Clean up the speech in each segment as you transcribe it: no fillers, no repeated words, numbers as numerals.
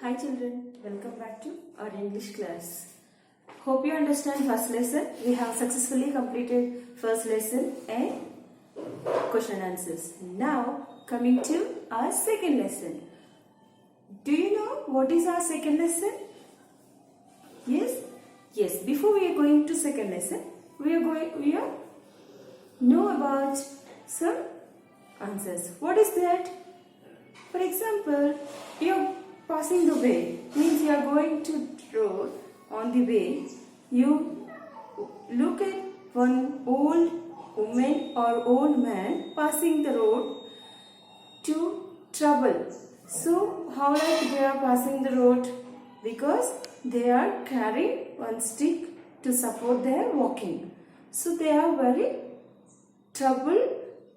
Hi children, welcome back to our English class. Hope you understand first lesson. We have successfully completed first lesson and question answers. Now coming to our second lesson. Do you know what is our second lesson? Yes? Yes, before we are going to second lesson, we are know about some answers. What is that? For example, you are passing the way, means you are going to road. On the way, you look at one old woman or old man passing the road to travel. So how like they are passing the road? Because they are carrying one stick to support their walking. So they are very troubled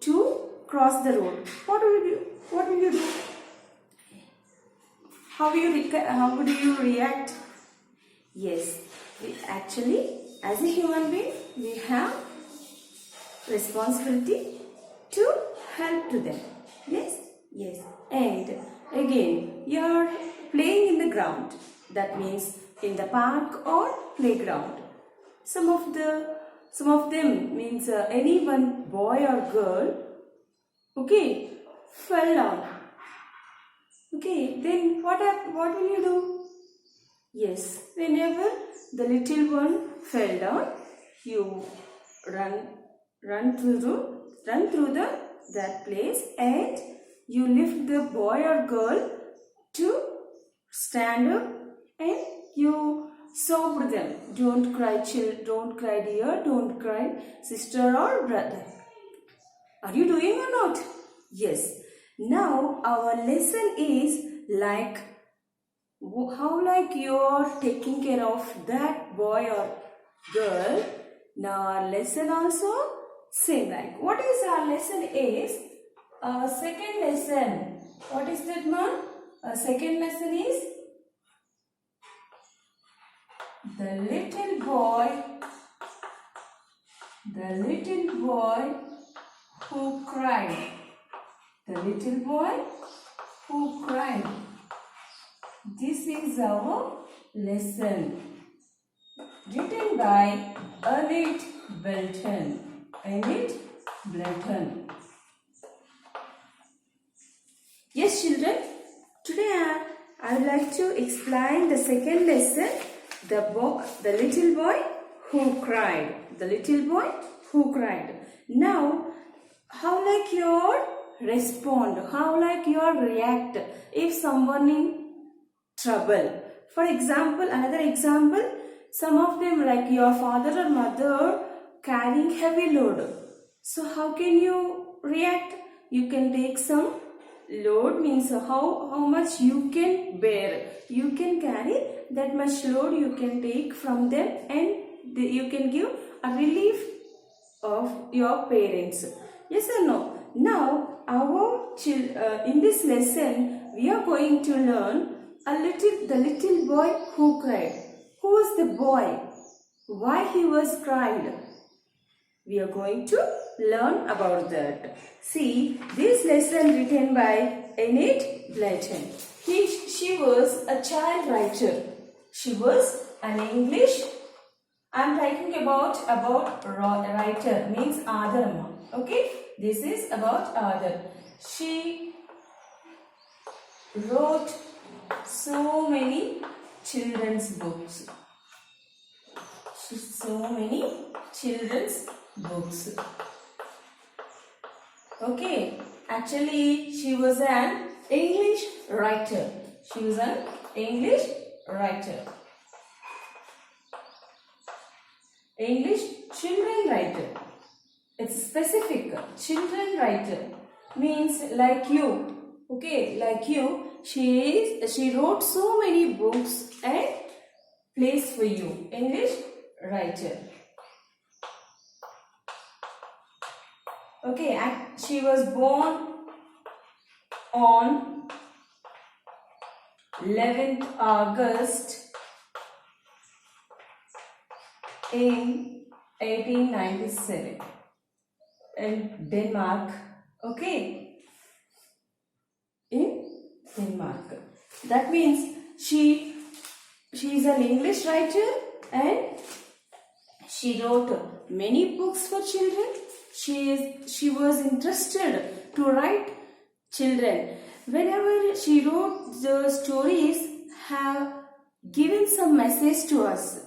to cross the road. What will you do? What will you do? How would you react? Yes, actually, as a human being, we have responsibility to help to them. Yes, yes. And again, you are playing in the ground. That means in the park or playground. Some of them means any one boy or girl, okay, fell down. Okay, then what will you do? Yes, whenever the little one fell down, you run through that place and you lift the boy or girl to stand up and you soothe them. Don't cry, don't cry dear, don't cry sister or brother. Are you doing or not? Yes. Now our lesson is like how like you are taking care of that boy or girl. Now our lesson also same like. What is our lesson is? Second lesson. What is that, man? Second lesson is the little boy who cried. The little boy who cried. This is our lesson. Written by Annette Belton. Yes, children. Today I would like to explain the second lesson. The little boy who cried. The little boy who cried. Now, how like your respond? How like your react if someone in trouble? For example, another example, some of them like your father or mother carrying heavy load. So how can you react? You can take some load, means how much you can bear. You can carry that much load, you can take from them and you can give a relief of your parents. Yes or no? Now in this lesson we are going to learn the little boy who cried. Who was the boy? Why he was cried? We are going to learn about that. See, this lesson written by Annette Belton. She was a child writer. She was an English. I am talking about writer, means author. Okay, this is about author. She wrote so many children's books. Okay, actually she was an English writer. English children writer. It's specific. Children writer means like you. Okay, like you. She wrote so many books and plays for you. English writer. Okay, she was born on 11th August in 1897 in Denmark. Okay, in Denmark. That means she is an English writer and she wrote many books for children. She was interested to write children. Whenever she wrote, the stories have given some message to us.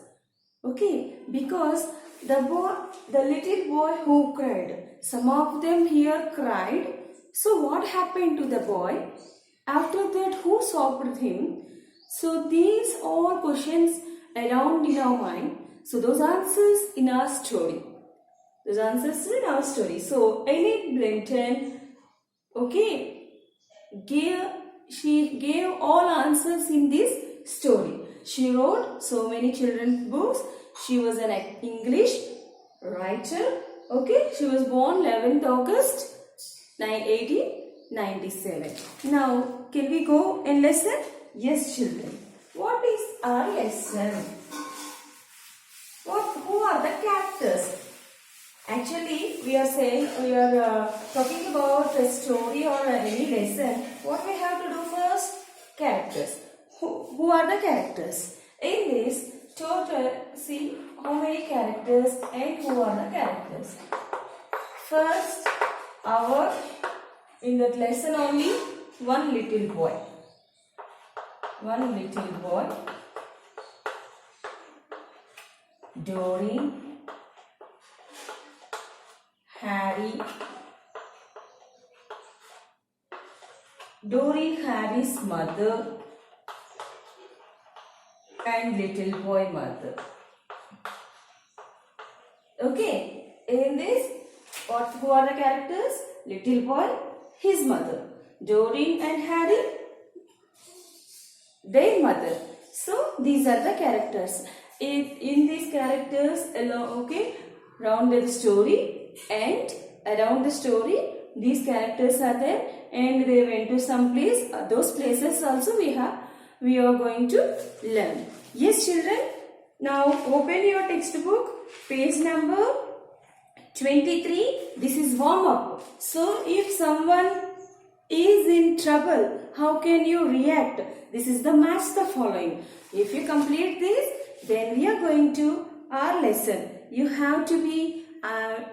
Okay, because the little boy who cried, some of them here cried. So what happened to the boy? After that, who stopped him? So these all questions around in our mind. So those answers in our story. So Ellen Brenton, okay, she gave all answers in this story. She wrote so many children's books. She was an English writer. Okay, she was born 11th August 1897. Now, can we go in lesson? Yes, children. What is our lesson? Who are the characters? Actually, we are talking about a story or any lesson. What we have to do first? Characters. Who are the characters? In this total, see how many characters and who are the characters. First, in that lesson only one little boy. Doreen, Harry, Harry's mother and little boy mother. Okay, in this, who are the characters? Little boy, his mother. Doreen and Harry, their mother. So these are the characters. In these characters, around the story and around the story, these characters are there, and they went to some place. Those places also we are going to learn. Yes, children. Now open your textbook, page number 23. This is warm up. So if someone is in trouble, how can you react? This is the match the following. If you complete this, then we are going to our lesson. You have to be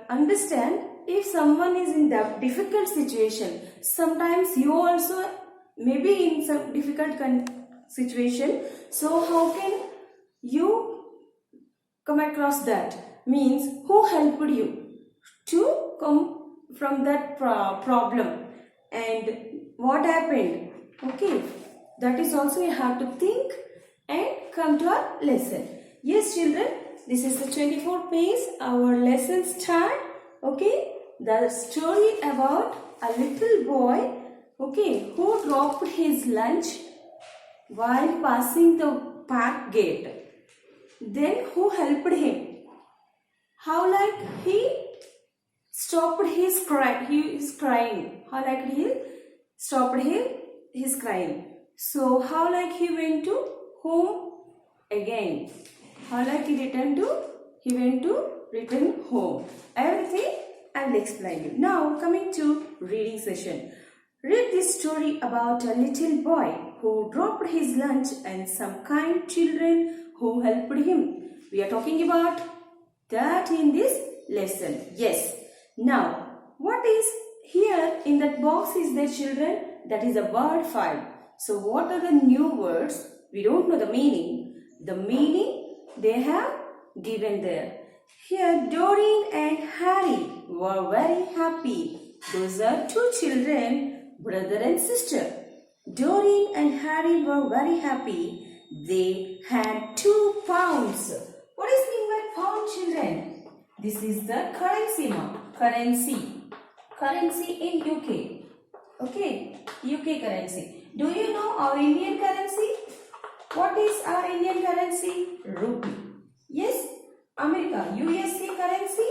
understand if someone is in the difficult situation. Sometimes you also may be in some difficult situation. So how can you come across that? Means who helped you to come from that problem and what happened? Okay, that is also you have to think and come to our lesson. Yes, children, this is the 24th page. Our lesson start. Okay, the story about a little boy, okay, who dropped his lunch while passing the park gate. Then who helped him? How he stopped his cry. He is crying. How he stopped his crying. So how he went to home again. How he went to return home. Everything I will explain you. Now coming to reading session. Read this story about a little boy who dropped his lunch and some kind children who helped him. We are talking about that in this lesson. Yes. Now, what is here in that box is the children? That is a word file. So, what are the new words? We don't know the meaning. The meaning they have given there. Here, Doreen and Harry were very happy. Those are two children, brother and sister. Doreen and Harry were very happy. They had 2 pounds. What is mean by pound, children? This is the currency now. Currency in UK. Okay, UK currency. Do you know our Indian currency? What is our Indian currency? Rupee. Yes. America, USA currency?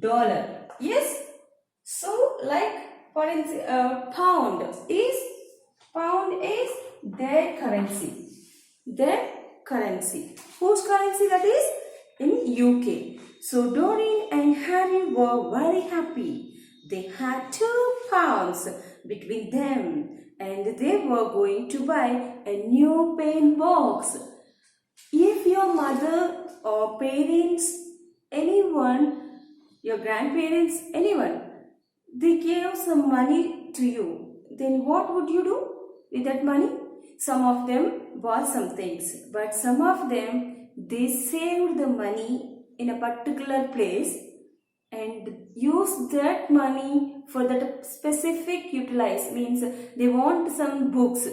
Dollar. Yes. So, pound is their currency. Their currency. Whose currency that is? In UK. So Doreen and Harry were very happy. They had 2 pounds between them. and they were going to buy a new paint box. If your mother or parents, anyone, your grandparents, anyone, they gave some money to you, then what would you do with that money? Some of them bought some things, but some of them, they saved the money in a particular place and use that money for that specific utilize. Means they want some books,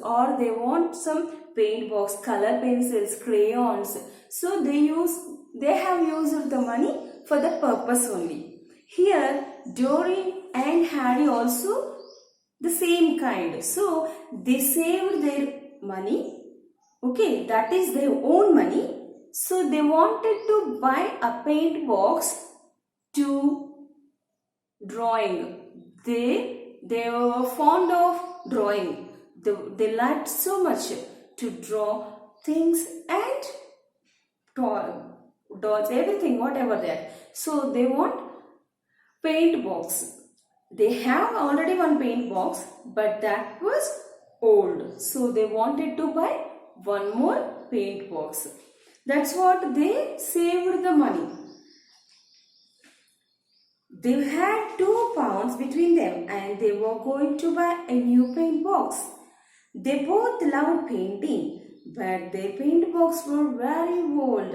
or they want some paint box, color pencils, crayons. So they have used the money for that purpose only. Here Doreen and Harry also the same kind. So they saved their money. Okay, that is their own money. So they wanted to buy a paint box to drawing. They were fond of drawing. They liked so much to draw things and dolls, everything, whatever that. So they want paint box. They have already one paint box, but that was old. So they wanted to buy one more paint box. That's what they saved the money. They had £2 between them and they were going to buy a new paint box. They both loved painting, but their paint box were very old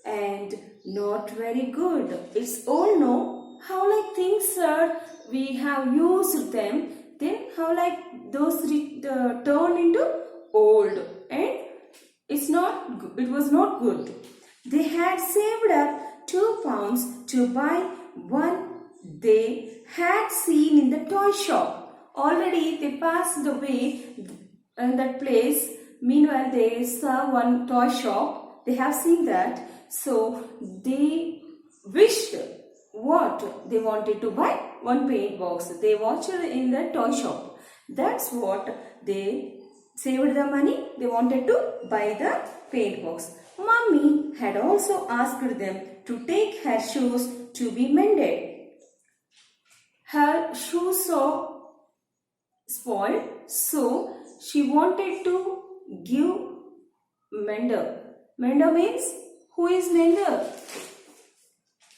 and not very good. It's all no how like things are, we have used them, then how like those turn into old and it was not good. They had saved up £2 to buy one they had seen in the toy shop. Already they passed the way in that place. Meanwhile, they saw one toy shop. They have seen that. So they wished what? They wanted to buy one paint box. They watched it in the toy shop. That's what they saved the money. They wanted to buy the paint box. Mummy had also asked them to take her shoes to be mended. Her shoes were spoiled, so she wanted to give mender. Mender means, who is mender?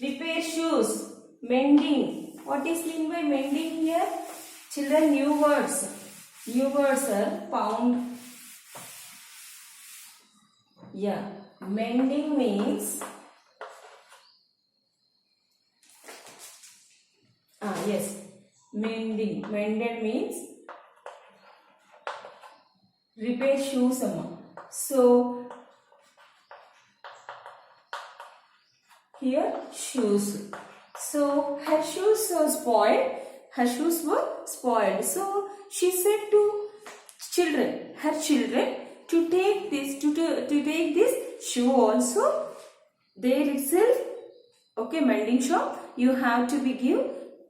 Repair shoes. Mending. What is meant by mending here? Children, new words. New words are found. Yeah. Mending means, yes, mending. Mended means repair shoes. So here shoes. So her shoes were spoiled. Her shoes were spoiled. So she said to her children, to take this shoe also. There itself, okay, mending shop. You have to be give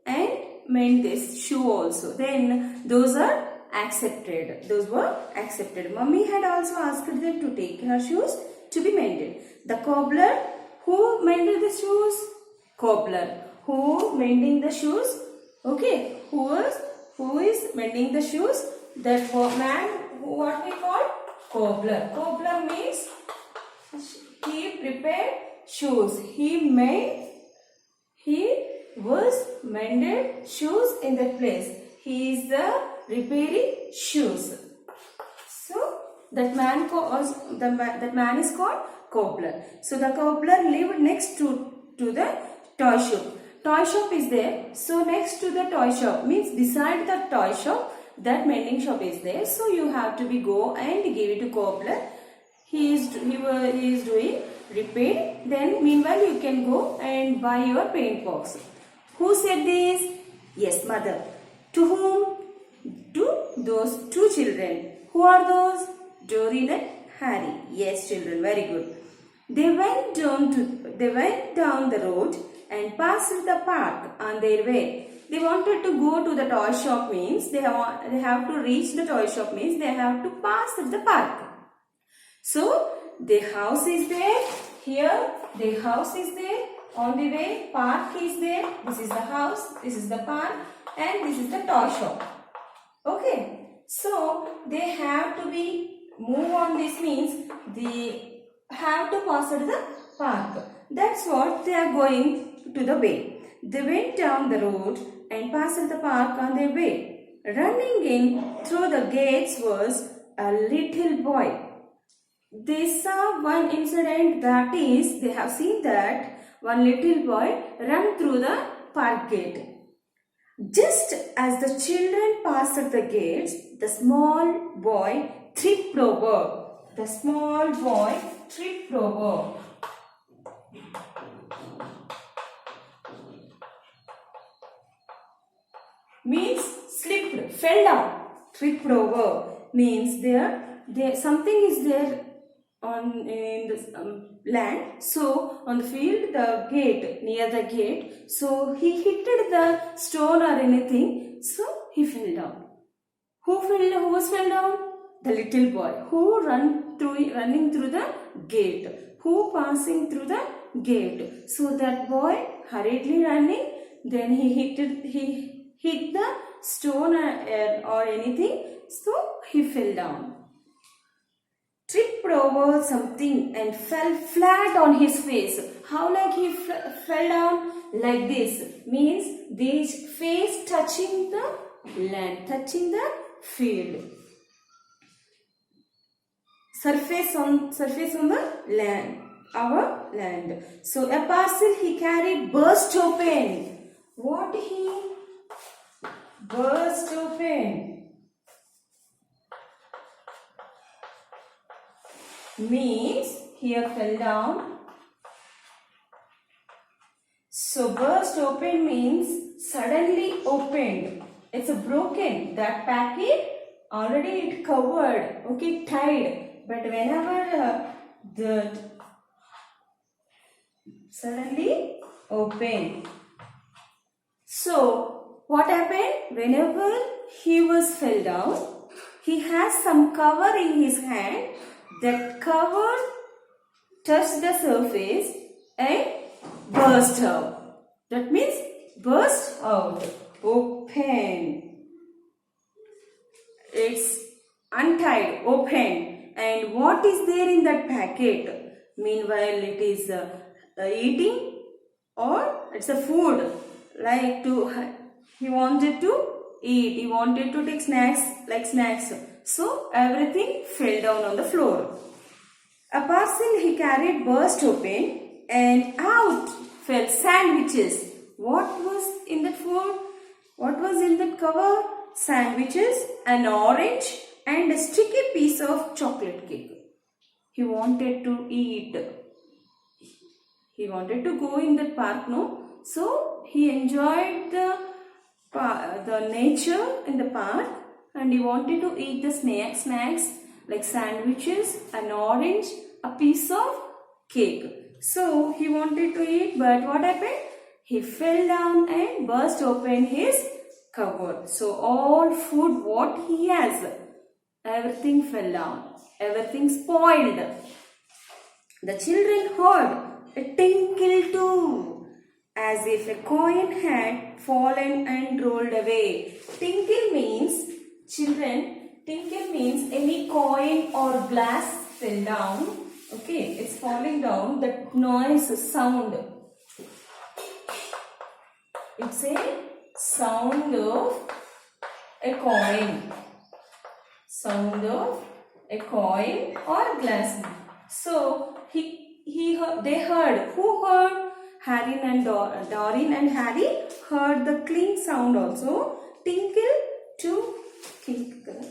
and mend this shoe also. Then those are accepted. Those were accepted. Mummy had also asked them to take her shoes to be mended. The cobbler, who mended the shoes? Cobbler. Who mending the shoes? Okay. Who is mending the shoes? That man, what we call? Cobbler. Cobbler means he prepared shoes. He was mended shoes in that place. He is the repairing shoes. So that man is called cobbler. So the cobbler lived next to the toy shop. Toy shop is there. So next to the toy shop means beside the toy shop, that mending shop is there. So you have to go and give it to cobbler. He is doing repair. Then meanwhile you can go and buy your paint box. Who said this? Yes, mother. To whom? To those two children. Who are those? Doreen and Harry. Yes, children, very good. They went down the road and passed the park on their way. They wanted to go to the toy shop means they have to reach the toy shop means they have to pass the park. So the house is there. Here the house is there. On the way, park is there. This is the house, this is the park, and this is the toy shop. Okay, so they have to be move on. This means they have to pass at the park. That's what they are going to the way. They went down the road and passed the park on their way. Running in through the gates was a little boy. They saw one incident, that is, they have seen that one little boy ran through the park gate. Just as the children passed the gates, the small boy tripped over. The small boy tripped over. Means slipped, fell down. Tripped over means there something is there on in the land. So on the field, the gate, near the gate, so he hit the stone or anything, so he fell down. Who fell down? The little boy who running through the gate, who passing through the gate. So that boy hurriedly running, then he hit the stone or anything, so he fell down. Tripped over something and fell flat on his face. How like he fell down? Like this. Means this face touching the land, touching the field. Surface on the land, our land. So a parcel he carried burst open. What he burst open? Means here fell down. So burst open means suddenly opened. It's a broken. That packet already it covered, okay, tied. But whenever the suddenly open. So what happened? Whenever he was fell down, he has some cover in his hand. That cover touched the surface and burst out. That means burst out, open. It's untied, open. And what is there in that packet? Meanwhile, it is eating or it's a food. Like he wanted to eat. He wanted to take snacks, like snacks. So everything fell down on the floor. A parcel he carried burst open and out fell sandwiches. What was in that food? What was in that cover? Sandwiches, an orange and a sticky piece of chocolate cake. He wanted to eat. He wanted to go in that park, no? So he enjoyed the nature in the park and he wanted to eat the snacks like sandwiches, an orange, a piece of cake. So he wanted to eat, but what happened? He fell down and burst open his cover. So all food what he has, everything fell down, everything spoiled. The children heard a tinkle too, as if a coin had fallen and rolled away. Tinkle means, children, tinkle means any coin or glass fell down. Okay, it's falling down. That noise, sound. It's a sound of a coin. Sound of a coin or glass. So they heard. Who heard? Harry and Doreen and Harry heard the clink sound also. Tinkle to tinkle.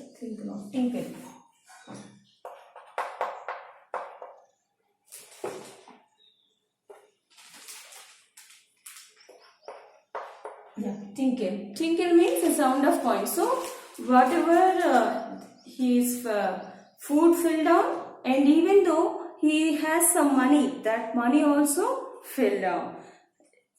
Yeah, tinkle. Tinkle means the sound of coin. So whatever his food fell down, and even though he has some money, that money also fell down.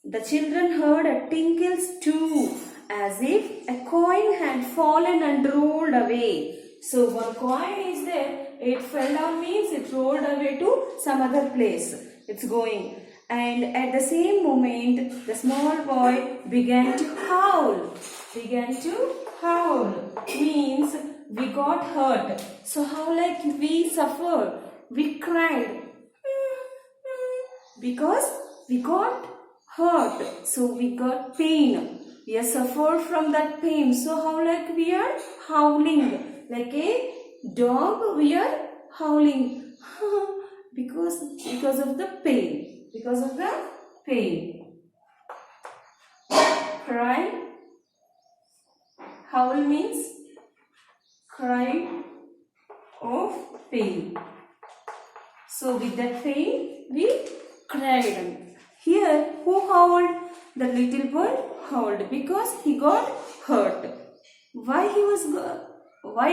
The children heard a tinkles too, as if a coin had fallen and rolled away. So one coin is there, it fell down means it rolled away to some other place. It's going. And at the same moment, the small boy began to howl. Began to howl means we got hurt. So how like we suffer? We cried because we got hurt. So we got pain. We are suffered from that pain. So how like we are howling like a dog? We are howling because of the pain. Because of the pain. Cry. Howl means cry of pain. So with that pain, we cried. Here, who howled? The little boy howled because he got hurt. Why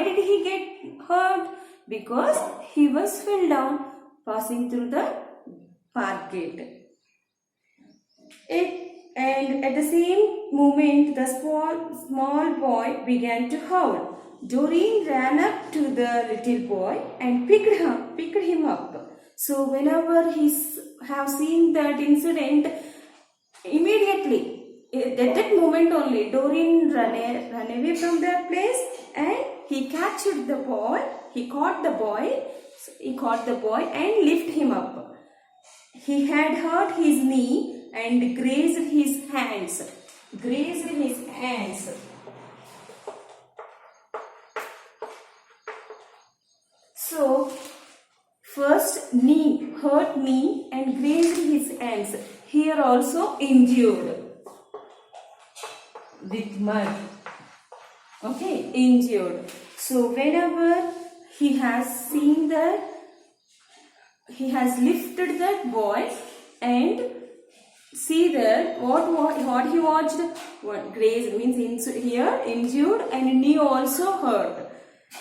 did he get hurt? Because he was fell down passing through the park gate. And at the same moment, the small boy began to howl. Doreen ran up to the little boy and picked him up. So whenever he have seen that incident, immediately at that moment only, Doreen ran away from that place and he captured the boy. He caught the boy and lifted him up. He had hurt his knee and grazed his hands. So, first hurt knee and grazed his hands. Here also injured with mud. Okay, injured. So, whenever he has seen that, he has lifted that boy and see that what he watched. What grazed means here injured and knee also hurt.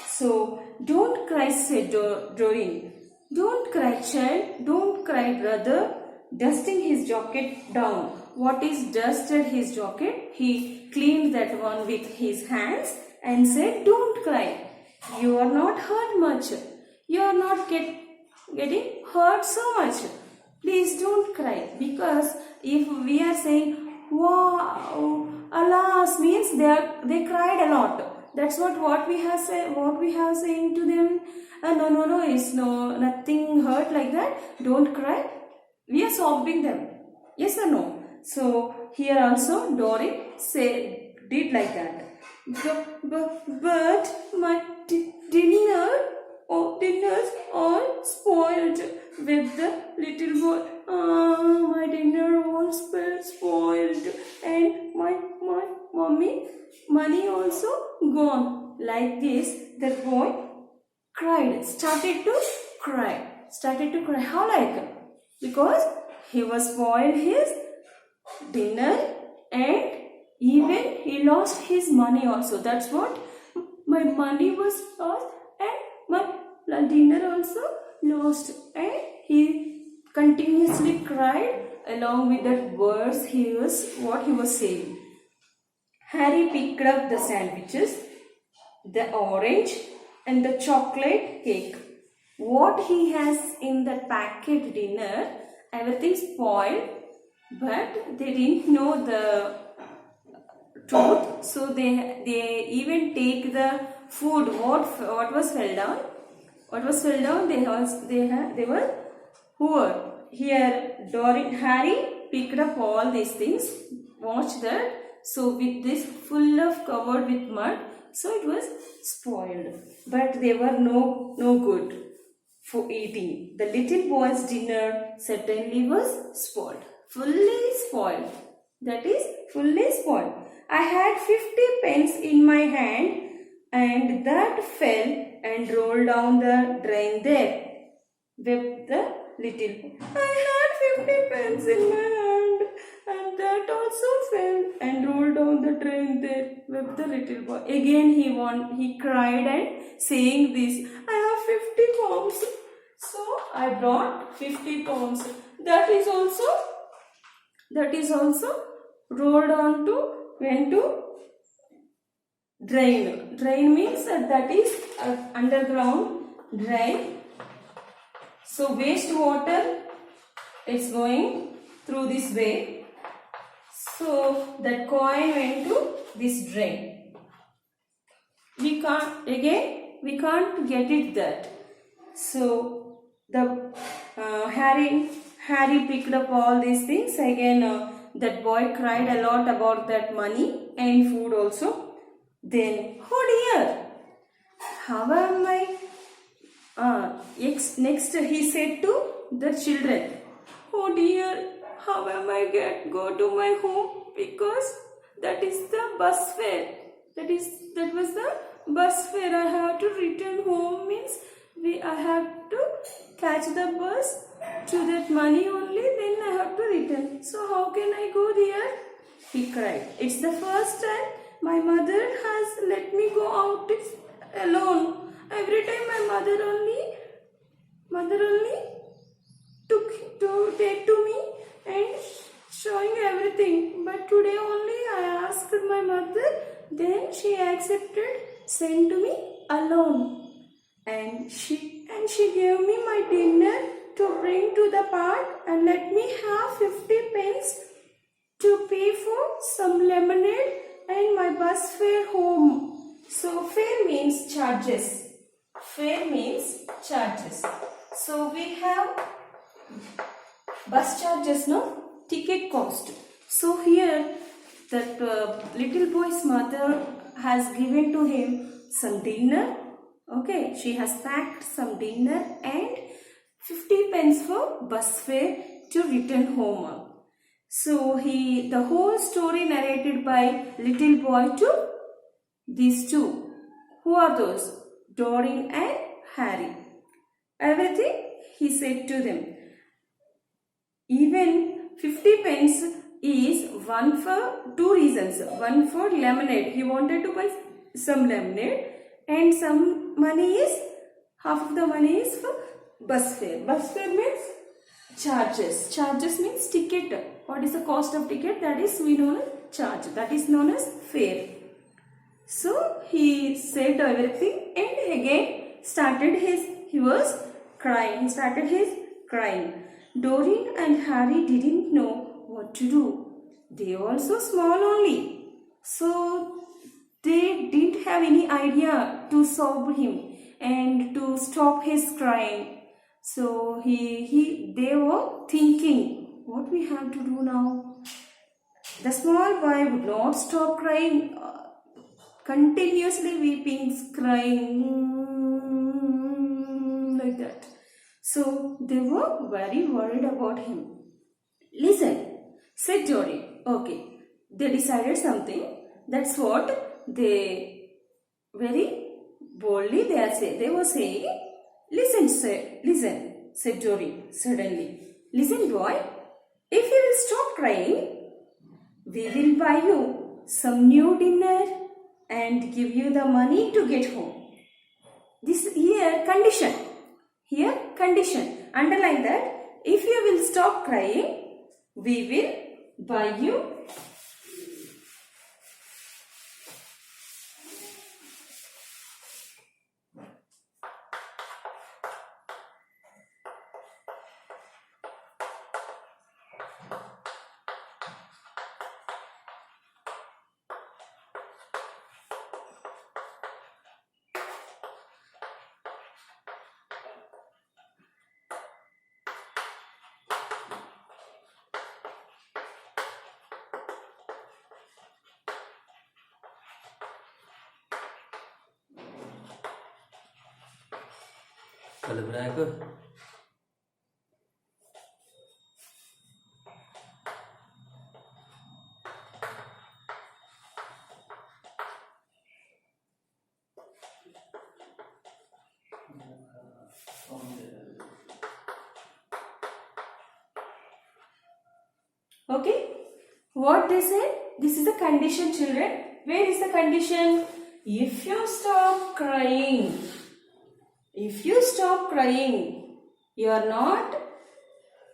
So don't cry, said Doreen. Don't cry, child. Don't cry, brother. Dusting his jacket down. What is dusted his jacket? He cleaned that one with his hands and said, don't cry. You are not hurt much. You are not getting hurt so much. Please don't cry, because if we are saying wow, alas, means they cried a lot. That's what we have saying to them. No, it's nothing hurt like that. Don't cry. We are sobbing them. Yes or no? So here also Doreen did like that. But my dinners all spoiled, wept the little boy. My dinner all spoiled, and my money also gone. Like this, the boy cried, started to cry. How like? Because he was spoiled his dinner and even he lost his money also. That's what, my money was lost and my dinner also lost, and he continuously cried along with that verse. What he was saying. Harry picked up the sandwiches, the orange and the chocolate cake. What he has in the packet dinner, everything spoiled, but they didn't know the truth, so they even take the food. What was fell down, they were poor. Here Harry picked up all these things. Watch that. So with this full of covered with mud, so it was spoiled, but they were no good for eating. The little boy's dinner certainly was spoiled, fully spoiled. That is fully spoiled. I had 50 pence in my hand, and that fell and rolled down the drain there. Wept the little boy. I had 50 pence in my hand, and that also fell and rolled down the drain there. Wept the little boy. Again he cried and saying this, I have 50 pounds. So I brought 50 pounds. That is also rolled on to, went to drain. Drain means that is underground drain. So waste water is going through this way. So that coin went to this drain. We can't get it that. So the Harry picked up all these things. Again, that boy cried a lot about that money and food also. Then, oh dear, how am I? Next he said to the children, oh dear, how am I go to my home, because that is the bus fare. That was the bus fare. I have to return home, means I have to catch the bus to that money only, then I have to return. So how can I go there? He cried. It's the first time my mother has let me go out alone. Every time my mother only took to take to me and showing everything. But today only I asked my mother, then she accepted, sent to me alone. And she gave me my dinner to bring to the park and let me have 50 pence to pay for some lemonade and my bus fare home. So fare means charges. Fare means charges. So we have bus charges, no? Ticket cost. So here that little boy's mother has given to him some dinner. Okay, she has packed some dinner and 50 pence for bus fare to return home. So the whole story narrated by little boy to these two. Who are those? Doreen and Harry. Everything he said to them. Even 50 pence is one for two reasons. One for lemonade. He wanted to buy some lemonade, and some money is, half of the money is for bus fare. Bus fare means charges. Charges means ticket. What is the cost of ticket? That is we know as charge. That is known as fare. So he said everything, and again he was crying. He started his crying. Doreen and Harry didn't know what to do. They were also small only. So they didn't have any idea to soothe him and to stop his crying. So they were thinking, what we have to do now? The small boy would not stop crying, continuously weeping, crying like that. So they were very worried about him. Listen, said Doreen. Okay, they decided something. That's what they very boldly they were saying. Listen, said Doreen suddenly. Listen, boy, if you will stop crying, we will buy you some new dinner and give you the money to get home. This here condition. Here condition. Underline that. If you will stop crying, we will buy you Okay, what they said? This is the condition, children. Where is the condition? If you stop crying, you are not,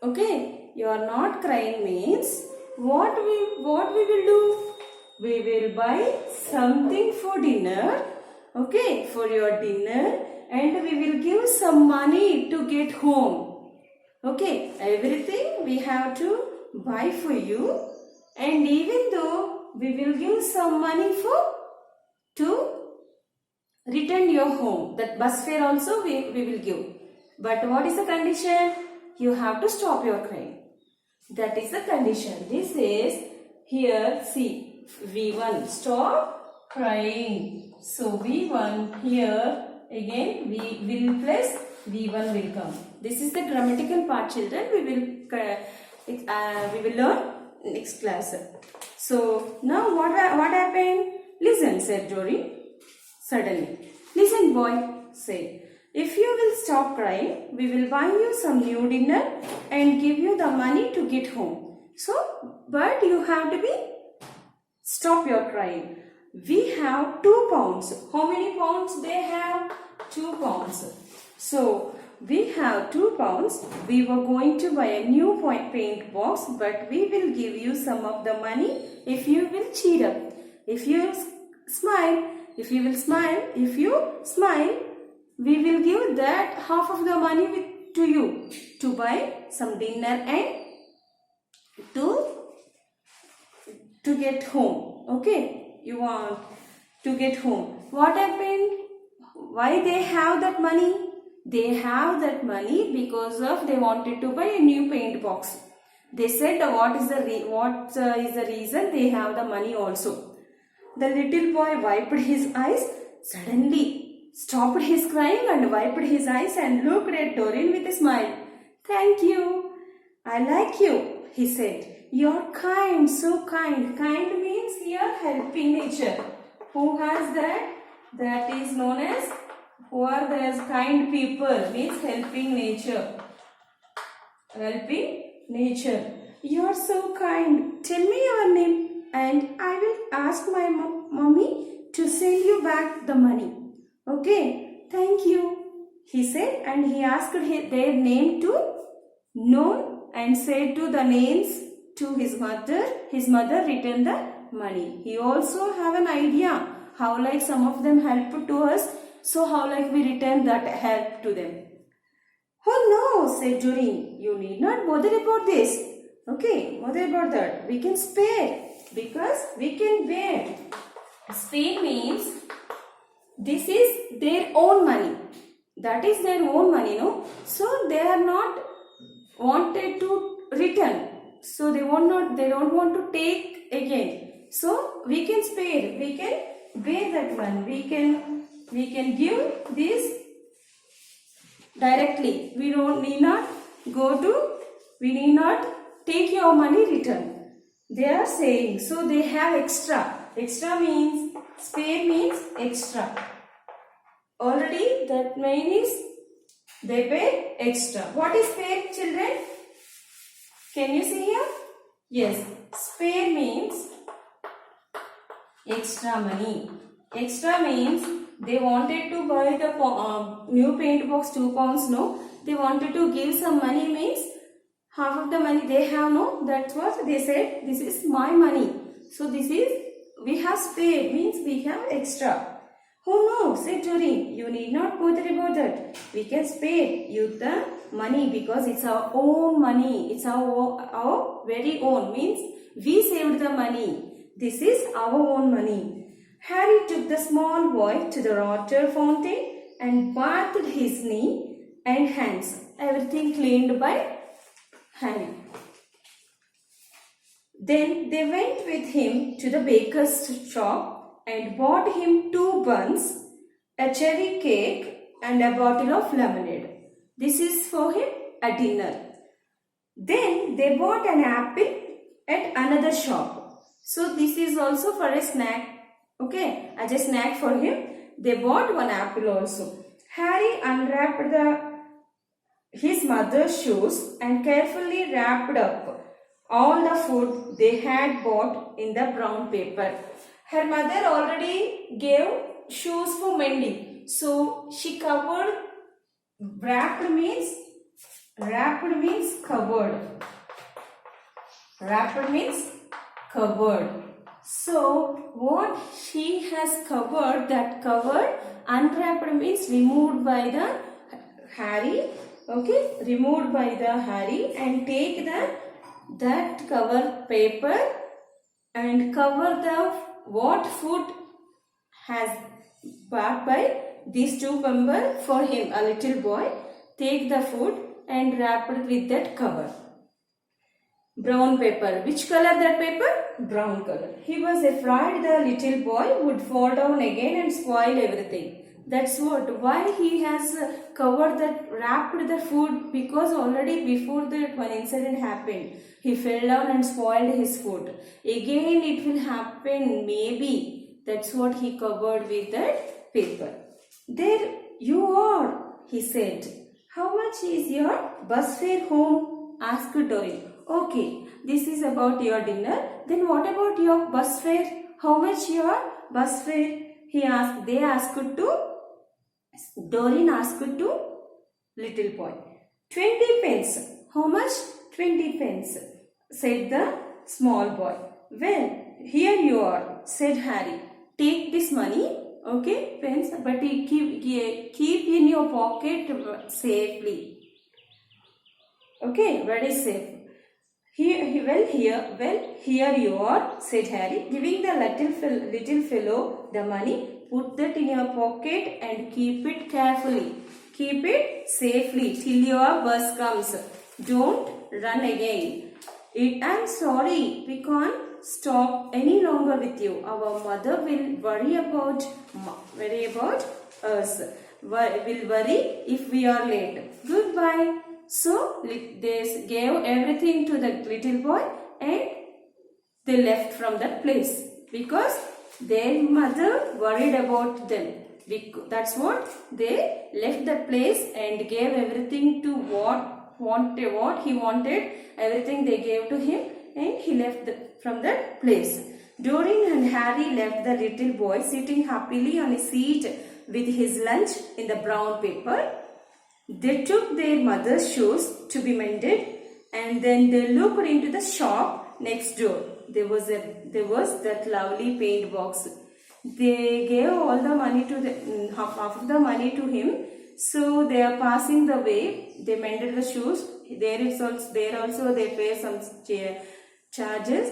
okay, you are not crying means what we will do? We will buy something for dinner, okay, for your dinner, and we will give some money to get home. Okay, everything we have to buy for you, and even though we will give some money to return your home, that bus fare also we will give. But what is the condition? You have to stop your crying. That is the condition. This is here, see, V1, stop crying. So V1 here, again V will plus V1 will come. This is the grammatical part, children. We will learn next class. So now what happened? Listen, said Dory. Suddenly, listen, boy, said, if you will stop crying, we will buy you some new dinner and give you the money to get home. So, but you have to stop your crying. We have 2 pounds. How many pounds they have? 2 pounds. So, we have 2 pounds. We were going to buy a new paint box, but we will give you some of the money if you will cheer up. If you smile, we will give that half of the money to you to buy some dinner and to get home. Okay, you want to get home. What happened? Why they have that money? They have that money because of they wanted to buy a new paint box. They said what is the reason they have the money also. The little boy wiped his eyes, suddenly stopped his crying and wiped his eyes and looked at Doreen with a smile. Thank you. I like you, he said. You're kind, so kind. Kind means you're helping nature. Who has that? That is known as, who are those kind people, means helping nature. Helping nature. You're so kind. Tell me your name and I will ask my mommy to send you back the money. Okay, thank you, he said, and he asked their name to known and said to the names to his mother. His mother returned the money. He also have an idea how like some of them helped to us, so how like we return that help to them. Oh no, said Doreen, you need not bother about this. Okay, bother about that. We can spare because we can bear. Spare means this is their own money. That is their own money, no? So they are not wanted to return. So they don't want to take again. So we can spare. We can bear that one. We can give this directly. We need not take your money return. They are saying, so they have extra. Extra means, spare means extra. Already that means they pay extra. What is spare, children? Can you see here? Yes, spare means extra money. Extra means they wanted to buy the new paint box 2 pounds, no? They wanted to give some money means half of the money they have, no? That's what they said, this is my money. So this is, we have spare means we have extra. Oh no, said Doreen, you need not bother about that. We can spare you the money because it's our own money. It's our very own, means we saved the money. This is our own money. Harry took the small boy to the water fountain and bathed his knee and hands. Everything cleaned by Harry. Then they went with him to the baker's shop and bought him 2 buns, a cherry cake and a bottle of lemonade. This is for him a dinner. Then they bought an apple at another shop. So this is also for a snack. Okay, as a snack for him. They bought 1 apple also. Harry unwrapped his mother's shoes and carefully wrapped up all the food they had bought in the brown paper. Her mother already gave shoes for mending. So she covered, wrapped means covered. Wrapped means covered. So what she has covered, that covered, unwrapped means removed by the Harry. Okay, removed by the Harry and take the that cover paper and cover the what food has bought by these two members for him. A little boy take the food and wrap it with that cover. Brown paper. Which color that paper? Brown color. He was afraid the little boy would fall down again and spoil everything. That's what. Why he has covered that, wrapped the food, because already before that one incident happened. He fell down and spoiled his food. Again it will happen maybe. That's what he covered with that paper. There you are, he said. How much is your bus fare home? Asked Doreen. Okay, this is about your dinner. Then what about your bus fare? How much your bus fare? He asked. They asked to. Doreen asked to little boy. 20 pence. How much? 20 pence, said the small boy. Well, here you are, said Harry. Take this money, okay, pence, but keep in your pocket safely. Okay, very safe. Here you are, said Harry, giving the little fellow the money. Put that in your pocket and keep it carefully. Keep it safely till your bus comes. Don't run again. I'm sorry, we can't stop any longer with you. Our mother will worry about us. Will worry if we are late. Goodbye. So they gave everything to the little boy and they left from that place because their mother worried about them. That's what they left that place and gave everything to what he wanted. Everything they gave to him and he left from that place. Doreen and Harry left the little boy sitting happily on a seat with his lunch in the brown paper. They took their mother's shoes to be mended and then they looked into the shop next door. There was that lovely paint box. They gave all the money to half of the money to him. So they are passing the way. They mended the shoes. There also they pay some charges.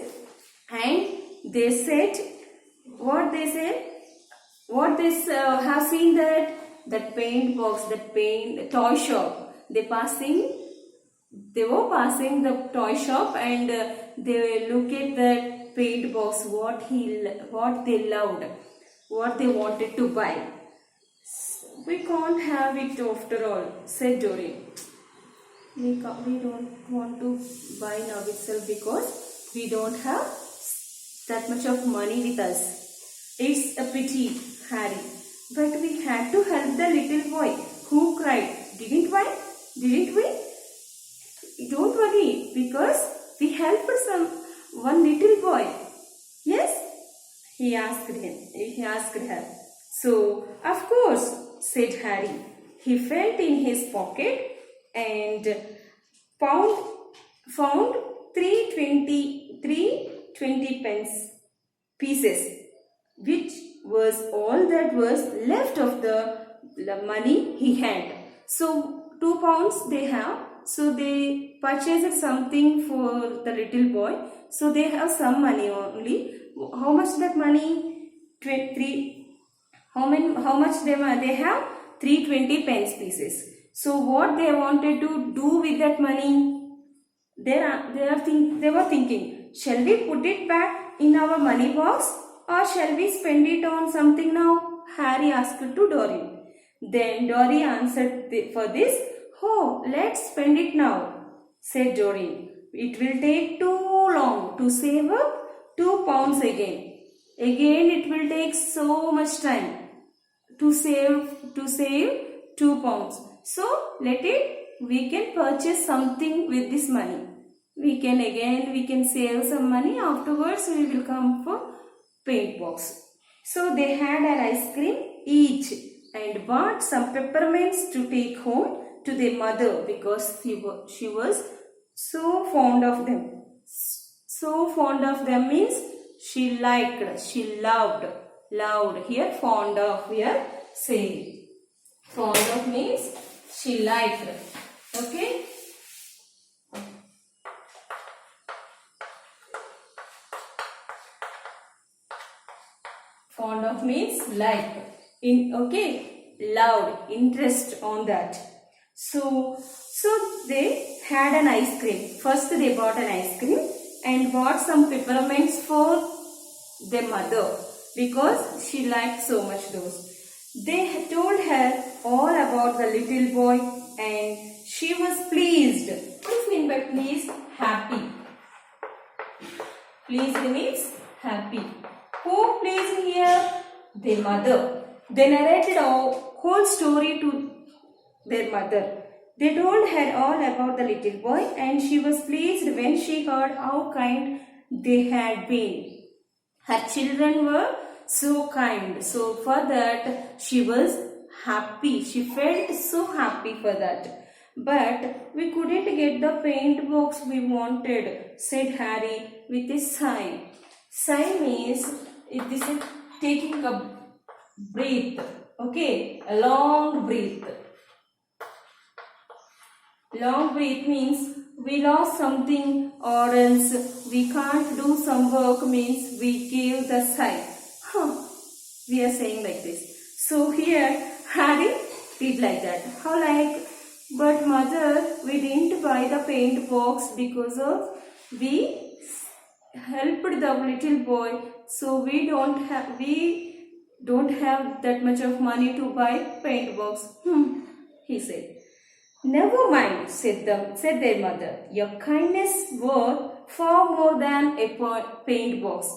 And they said, what they said? What they have seen that paint box, the toy shop. They were passing the toy shop and they look at that paint box, what they loved, what they wanted to buy. We can't have it after all, said Doreen. We don't want to buy now itself because we don't have that much of money with us. It's a pity, Harry. But we had to help the little boy who cried. Didn't we? Don't worry, because we helped one little boy. Yes? He asked her. So, of course, said Harry. He felt in his pocket and found three 20 pence pieces, which was all that was left of the money he had. So 2 pounds they have. So they purchased something for the little boy. So they have some money only. How much that money? 3. How much they have? 320 pence pieces. So what they wanted to do with that money? They were thinking, shall we put it back in our money box or shall we spend it on something now? Harry asked to Doreen. Then Doreen answered for this. Oh, let's spend it now, said Doreen. It will take too long to save up 2 pounds again. Again, it will take so much time to save 2 pounds. So, we can purchase something with this money. We can save some money. Afterwards, we will come for paint box. So, they had an ice cream each and bought some peppermints to take home to their mother because she was so fond of them. So fond of them means she liked, she loved. Here fond of, here say. Fond of means she liked. Okay. means like. Loud, interest on that. So they had an ice cream. First they bought an ice cream and bought some peppermints for their mother because she liked so much those. They told her all about the little boy and she was pleased. What does mean by pleased? Happy. Pleased means happy. Who pleased here? Their mother. They narrated a whole story to their mother. They told her all about the little boy and she was pleased when she heard how kind they had been. Her children were so kind. So for that she was happy. She felt so happy for that. But we couldn't get the paint box we wanted, said Harry with a sigh. Sigh means this is taking a breath. Okay, a long breath. Long breath means we lost something or else we can't do some work means we give the sigh. We are saying like this. So here Harry did like that. How like, but mother, we didn't buy the paint box because of we helped the little boy. So we don't have that much of money to buy paint box. He said. Never mind, said their mother. Your kindness worth far more than a paint box.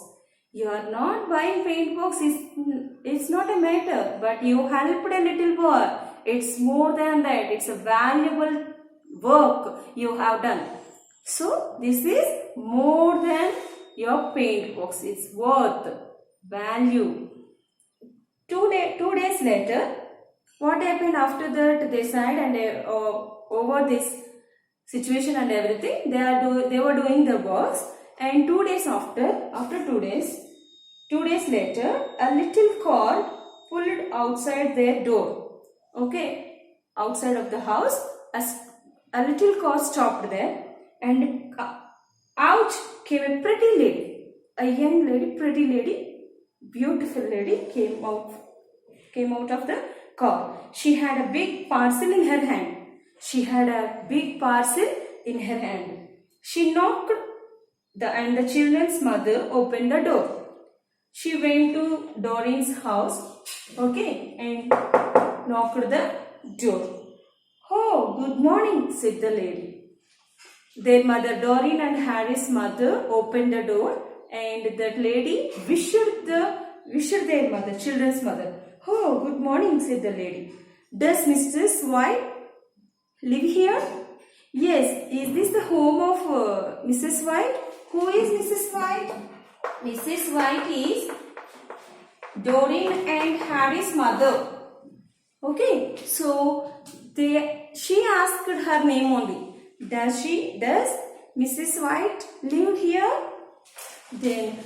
You are not buying paint box, it's not a matter, but you helped a little boy. It's more than that. It's a valuable work you have done. So this is more than your paint box. It's worth, value. Two days later, what happened after that? They sighed and over this situation and everything, they were doing their works. And 2 days after 2 days, 2 days later, a little car pulled outside their door. Okay, outside of the house, a little car stopped there, and out came a pretty lady, a young lady, pretty lady, beautiful lady came out of the car. She had a big parcel in her hand. She knocked and the children's mother opened the door. She went to Doreen's house, okay, and knocked the door. Oh, good morning, said the lady. Their mother, Doreen and Harry's mother, opened the door, and that lady wished their mother, children's mother. Oh, good morning, said the lady. Does Mrs. White live here? Yes. Is this the home of Mrs. White? Who is Mrs. White? Mrs. White is Doreen and Harry's mother. Okay. So she asked her name only. Does Mrs. White live here? Then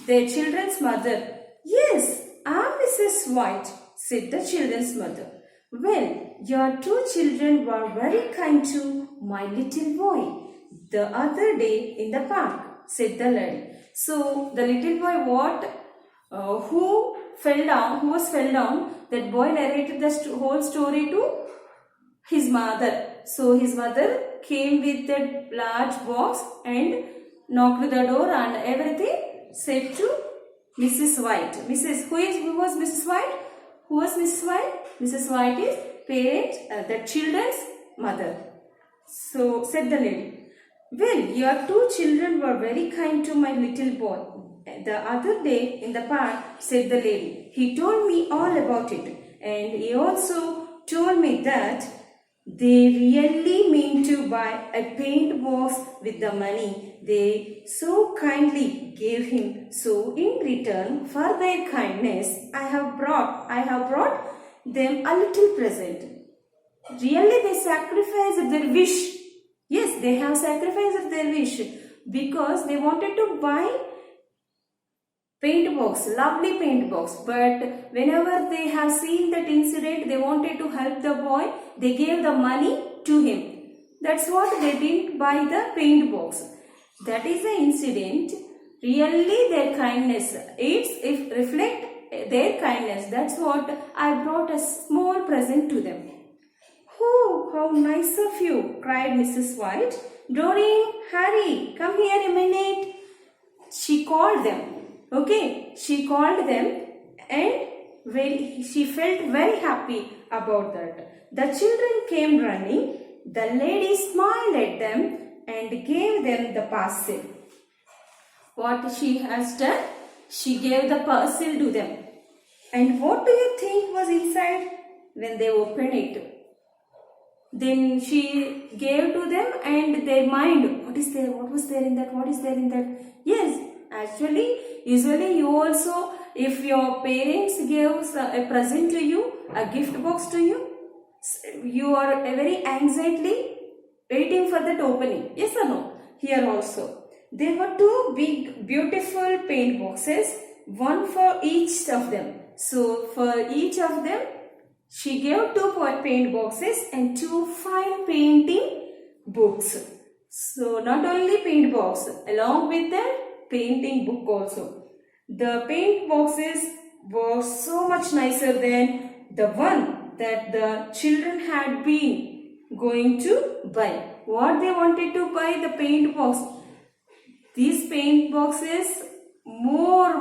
their children's mother. Yes, I'm Mrs. White, said the children's mother. Well, your two children were very kind to my little boy the other day in the park, said the lady. So the little boy who was fell down, that boy narrated the whole story to his mother. So his mother came with that large box and knocked the door and everything, said to Mrs. White. Who was Mrs. White? Who was Mrs. White? Mrs. White is the children's mother. So said the lady, well, your two children were very kind to my little boy the other day in the park, said the lady. He told me all about it, and he also told me that they really mean to buy a paint box with the money they so kindly gave him. So in return for their kindness, I have brought them a little present. Really, they sacrificed their wish. Yes, they have sacrificed their wish because they wanted to buy paint box, lovely paint box, but whenever they have seen that incident, they wanted to help the boy, they gave the money to him. That's what they didn't buy the paint box. That is the incident. Really their kindness, it reflect their kindness. That's what I brought a small present to them. Oh, how nice of you, cried Mrs. White. Doreen, Harry, come here a minute. She called them. Okay, she called them and she felt very happy about that. The children came running. The lady smiled at them and gave them the parcel. What she has done? She gave the parcel to them. And what do you think was inside when they opened it? Then she gave to them and their mind, what is there, what was there in that, what is there in that? Yes, actually, usually you also, if your parents gave a present to you, a gift box to you, you are very anxiously waiting for that opening. Yes or no? Here also. There were two big, beautiful paint boxes, one for each of them. So, for each of them, she gave two paint boxes and two fine painting books. So, not only paint box, along with the painting book also. The paint boxes were so much nicer than the one that the children had been going to buy. What they wanted to buy? The paint box. These paint boxes more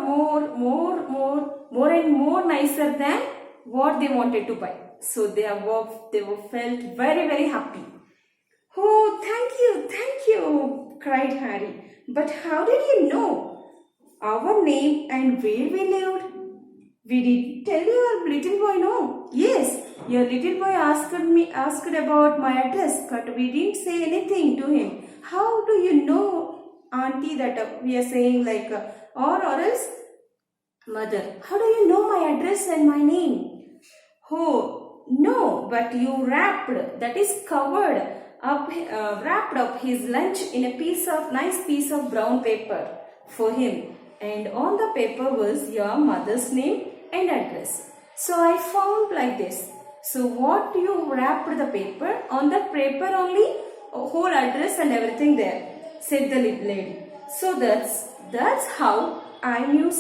and more nicer than what they wanted to buy. So they were felt very happy. Oh, thank you, cried Harry. But how did you know our name and where we lived? We didn't tell your little boy, no? Yes, your little boy asked about my address, but we didn't say anything to him. How do you know, auntie, that we are saying like, or else, mother, how do you know my address and my name? Oh, no, but you wrapped up his lunch in a nice piece of brown paper for him. And on the paper was your mother's name and address. So I found like this. So what you wrapped the paper? On the paper only, whole address and everything there, said the lady. So that's how I knew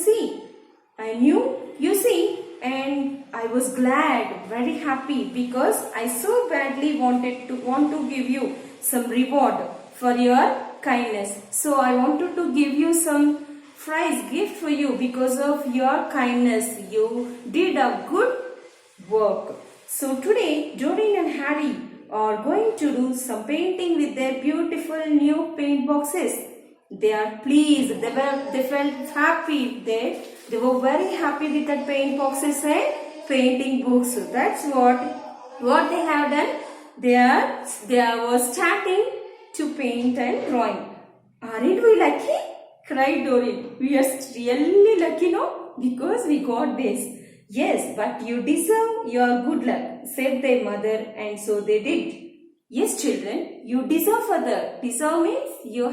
you see, and I was glad, very happy, because I so badly want to give you some reward for your kindness. So I wanted to give you some prize gift for you because of your kindness. You did a good work. So today, Doreen and Harry are going to do some painting with their beautiful new paint boxes. They are pleased. They felt happy. They were very happy with the paint boxes and painting books. So that's what they have done. They were starting to paint and drawing. Aren't we lucky? Cried Doreen. We are really lucky, no? Because we got this. Yes, but you deserve your good luck, said their mother, and so they did. Yes, children, you deserve further. Deserve means you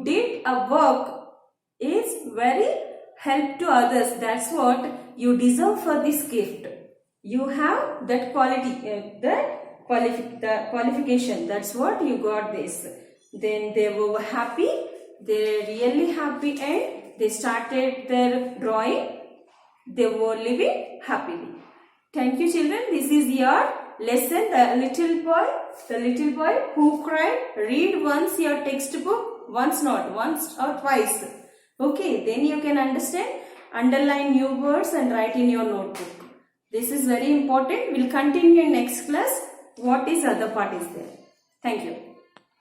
did a work is very help to others. That's what you deserve for this gift. You have that quality, the qualification. That's what you got this. Then they were happy. They're really happy and they started their drawing. They were living happily. Thank you, children. This is your lesson, the little boy who cried. Read once your textbook, once not, once or twice. Okay, then you can understand. Underline new words and write in your notebook. This is very important. We'll continue in next class. What is other part is there. Thank you.